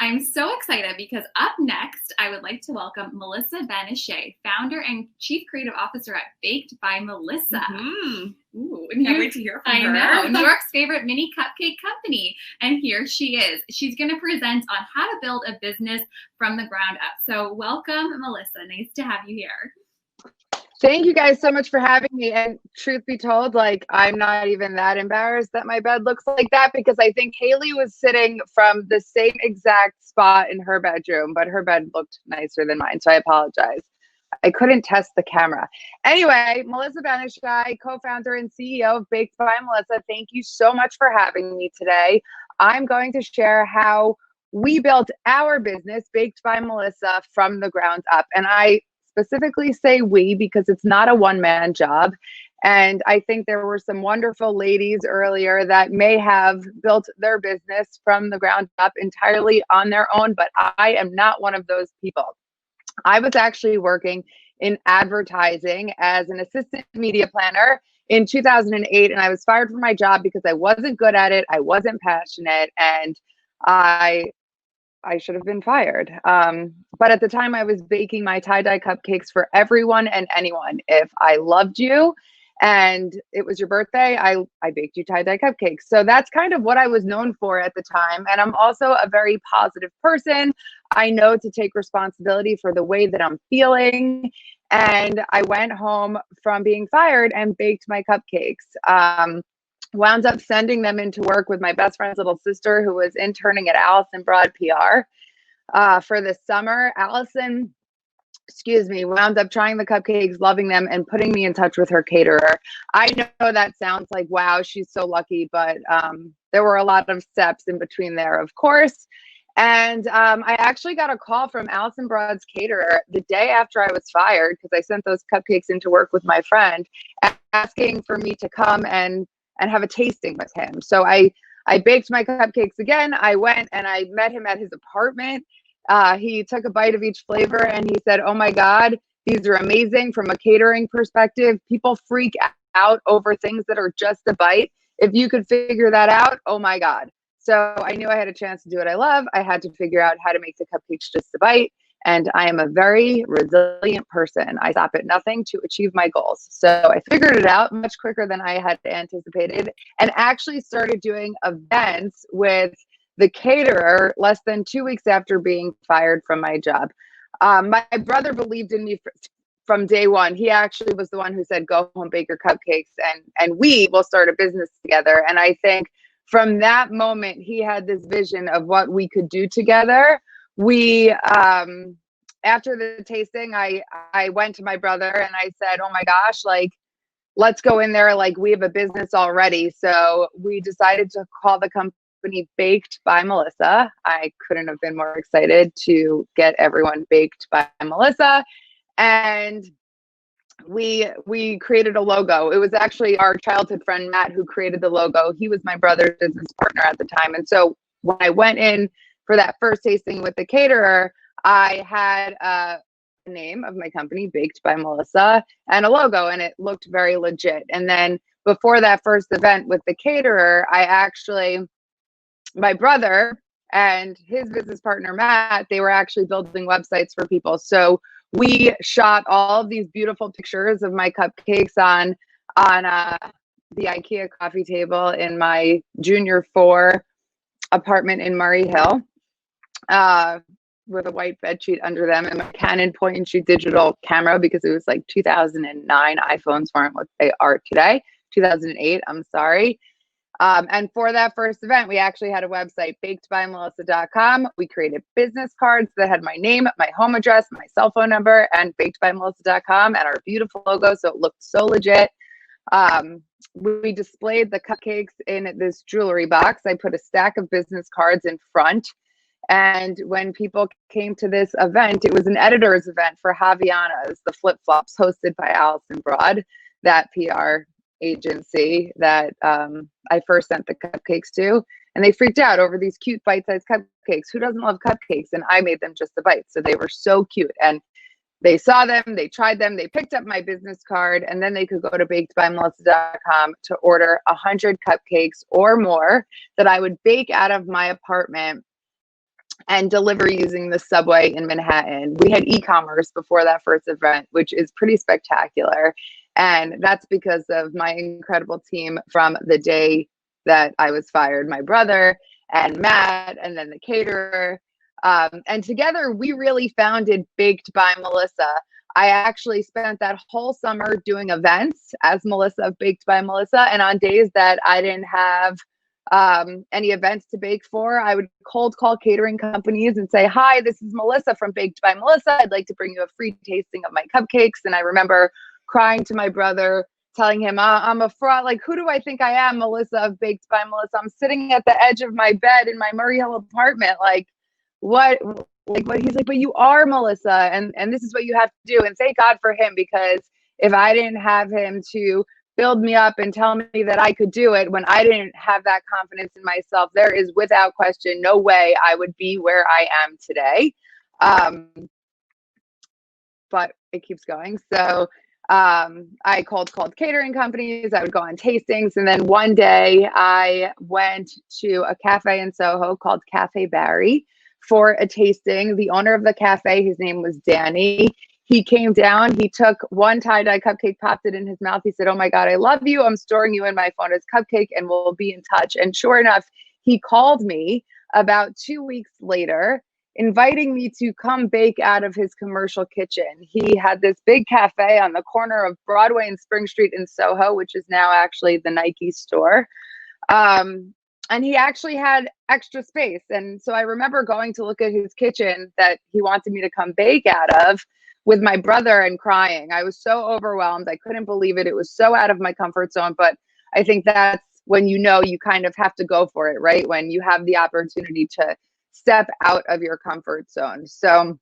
I'm so excited because up next, I would like to welcome Melissa Ishay, founder and chief creative officer at Baked by Melissa. Ooh, can't wait to hear from her. I know, New York's favorite mini cupcake company. And here she is. She's going to present on how to build a business from the ground up. So welcome, Melissa. Nice to have you here. Thank you guys so much for having me. And truth be told, like, I'm not even that embarrassed that my bed looks like that, because I think Haley was sitting from the same exact spot in her bedroom, but her bed looked nicer than mine. So I apologize. I couldn't test the camera. Anyway, Melissa Ishay, co-founder and CEO of Baked by Melissa. Thank you so much for having me today. I'm going to share how we built our business, Baked by Melissa, from the ground up. And I specifically say we because it's not a one-man job. And I think there were some wonderful ladies earlier that may have built their business from the ground up entirely on their own, but I am not one of those people. I was actually working in advertising as an assistant media planner in 2008, and I was fired from my job because I wasn't good at it, I wasn't passionate, and I should have been fired. But at the time I was baking my tie-dye cupcakes for everyone and anyone. If I loved you and it was your birthday, I baked you tie-dye cupcakes. So that's kind of what I was known for at the time. And I'm also a very positive person. I know to take responsibility for the way that I'm feeling. And I went home from being fired and baked my cupcakes. Wound up sending them into work with my best friend's little sister, who was interning at Allison Broad PR for the summer. Allison, wound up trying the cupcakes, loving them, and putting me in touch with her caterer. I know that sounds like, wow, she's so lucky, but there were a lot of steps in between there, of course. And I actually got a call from Allison Broad's caterer the day after I was fired, because I sent those cupcakes into work with my friend, asking for me to come and have a tasting with him. So I baked my cupcakes again. I went and I met him at his apartment. He took a bite of each flavor and he said, "Oh my God, these are amazing from a catering perspective. People freak out over things that are just a bite. If you could figure that out, oh my God." So I knew I had a chance to do what I love. I had to figure out how to make the cupcakes just a bite. And I am a very resilient person. I stop at nothing to achieve my goals. So I figured it out much quicker than I had anticipated, and actually started doing events with the caterer less than 2 weeks after being fired from my job. My brother believed in me from day one. He actually was the one who said, "Go home, bake your cupcakes, and we will start a business together." And I think from that moment, he had this vision of what we could do together. We, after the tasting, I went to my brother and I said, "Oh my gosh, like, let's go in there. Like, we have a business already." So we decided to call the company Baked by Melissa. I couldn't have been more excited to get everyone baked by Melissa. And we created a logo. It was actually our childhood friend, Matt, who created the logo. He was my brother's business partner at the time. And so when I went in for that first tasting with the caterer, I had a name of my company, Baked by Melissa, and a logo, and it looked very legit. And then before that first event with the caterer, my brother and his business partner, Matt, they were actually building websites for people. So we shot all of these beautiful pictures of my cupcakes on the IKEA coffee table in my junior 4 apartment in Murray Hill, with a white bed sheet under them, and my Canon point and shoot digital camera, because it was like 2009. iPhones weren't what they are today. 2008, I'm sorry. And for that first event, we actually had a website, bakedbymelissa.com. We created business cards that had my name, my home address, my cell phone number, and bakedbymelissa.com, and our beautiful logo. So it looked so legit. We displayed the cupcakes in this jewelry box. I put a stack of business cards in front. And when people came to this event, it was an editor's event for Javiana's, the flip-flops, hosted by Allison Broad, that PR agency that I first sent the cupcakes to. And they freaked out over these cute bite-sized cupcakes. Who doesn't love cupcakes? And I made them just a bite. So they were so cute. And they saw them, they tried them, they picked up my business card, and then they could go to bakedbymelissa.com to order 100 cupcakes or more that I would bake out of my apartment and deliver using the subway in Manhattan. We had e-commerce before that first event, which is pretty spectacular. And that's because of my incredible team from the day that I was fired, my brother and Matt, and then the caterer. And together we really founded Baked by Melissa. I actually spent that whole summer doing events as Melissa of Baked by Melissa. And on days that I didn't have any events to bake for, I would cold call catering companies and say, hi, this is Melissa from Baked by Melissa. I'd like to bring you a free tasting of my cupcakes. And I remember crying to my brother, telling him, I'm a fraud. Like, who do I think I am, Melissa of Baked by Melissa? I'm sitting at the edge of my bed in my Murray Hill apartment. Like, what? Like, what? He's like, but you are Melissa. And this is what you have to do. And thank God for him, because if I didn't have him to build me up and tell me that I could do it when I didn't have that confidence in myself, there is without question no way I would be where I am today. But it keeps going. So I called catering companies. I would go on tastings. And then one day I went to a cafe in Soho called Cafe Barry for a tasting. The owner of the cafe, his name was Danny. He came down, he took one tie-dye cupcake, popped it in his mouth. He said, oh my God, I love you. I'm storing you in my phone as cupcake and we'll be in touch. And sure enough, he called me about 2 weeks later, inviting me to come bake out of his commercial kitchen. He had this big cafe on the corner of Broadway and Spring Street in Soho, which is now actually the Nike store. And he actually had extra space. And so I remember going to look at his kitchen that he wanted me to come bake out of with my brother and crying. I was so overwhelmed. I couldn't believe it. It was so out of my comfort zone. But I think that's when you know you kind of have to go for it, right? When you have the opportunity to step out of your comfort zone. So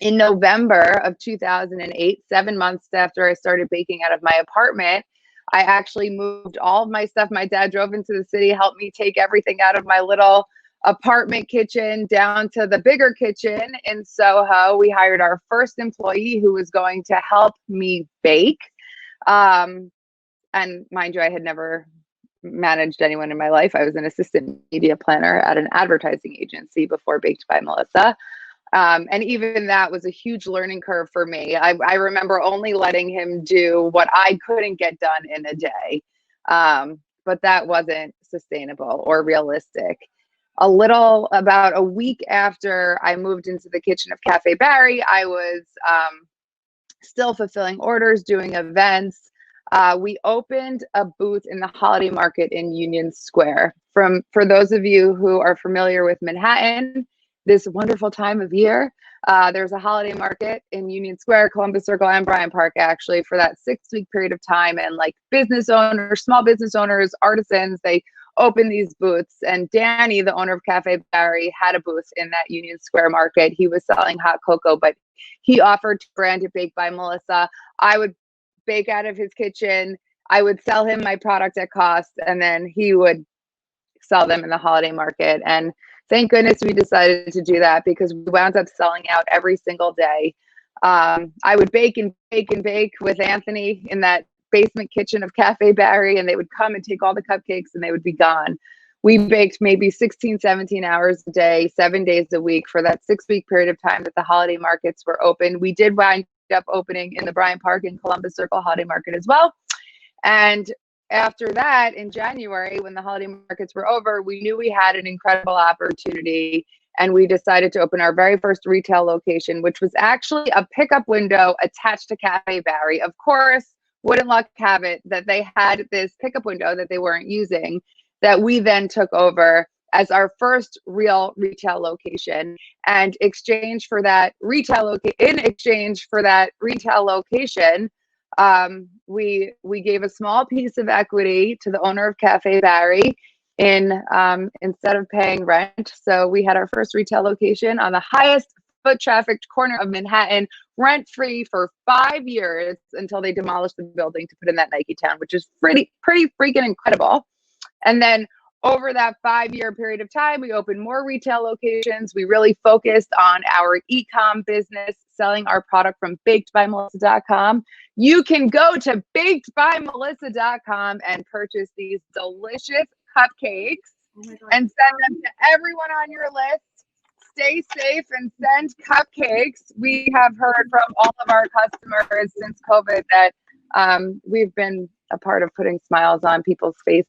in November of 2008, 7 months after I started baking out of my apartment, I actually moved all of my stuff. My dad drove into the city, helped me take everything out of my little apartment kitchen down to the bigger kitchen in Soho. We hired our first employee who was going to help me bake. And mind you, I had never managed anyone in my life. I was an assistant media planner at an advertising agency before Baked by Melissa. And even that was a huge learning curve for me. I remember only letting him do what I couldn't get done in a day. But that wasn't sustainable or realistic. About a week after I moved into the kitchen of Cafe Barry, I was still fulfilling orders, doing events. We opened a booth in the holiday market in Union Square. For those of you who are familiar with Manhattan, this wonderful time of year, there's a holiday market in Union Square, Columbus Circle, and Bryant Park, actually, for that 6-week period of time. And like business owners, small business owners, artisans, they open these booths. And Danny, the owner of Cafe Barry, had a booth in that Union Square market. He was selling hot cocoa, but he offered to brand it Baked by Melissa. I would bake out of his kitchen. I would sell him my product at cost, and then he would sell them in the holiday market. And thank goodness we decided to do that, because we wound up selling out every single day. I would bake and bake and bake with Anthony in that basement kitchen of Cafe Barry, and they would come and take all the cupcakes and they would be gone. We baked maybe 16, 17 hours a day, 7 days a week for that 6-week period of time that the holiday markets were open. We did wind up opening in the Bryant Park and Columbus Circle holiday market as well. And after that, in January, when the holiday markets were over, we knew we had an incredible opportunity, and we decided to open our very first retail location, which was actually a pickup window attached to Cafe Barry. Of course, wouldn't luck have it that they had this pickup window that they weren't using, that we then took over as our first real retail location. And in exchange for that retail location, we gave a small piece of equity to the owner of Cafe Barry instead of paying rent. So we had our first retail location on the highest foot trafficked corner of Manhattan, rent free for 5 years until they demolished the building to put in that Nike Town, which is pretty freaking incredible. And then over that 5-year period of time, we opened more retail locations. We really focused on our e-com business, selling our product from bakedbymelissa.com. You can go to bakedbymelissa.com and purchase these delicious cupcakes and send them to everyone on your list stay safe and send cupcakes. We have heard from all of our customers since COVID that we've been a part of putting smiles on people's faces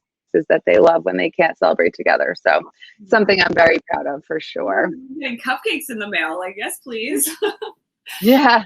that they love when they can't celebrate together. So something I'm very proud of for sure. And cupcakes in the mail, like, yes, please. Yeah.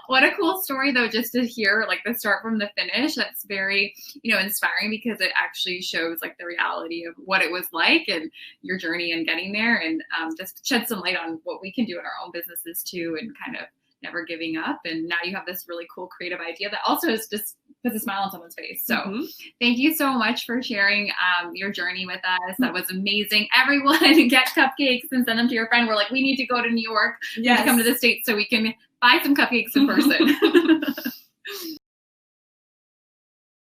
What a cool story though, just to hear like the start from the finish. That's very, inspiring, because it actually shows like the reality of what it was like and your journey and getting there, and just shed some light on what we can do in our own businesses too, and kind of never giving up. And now you have this really cool creative idea that also is just puts a smile on someone's face. So thank you so much for sharing your journey with us. That was amazing. Everyone get cupcakes and send them to your friend. We're like, we need to go to New York to come to the States so we can buy some cupcakes in person.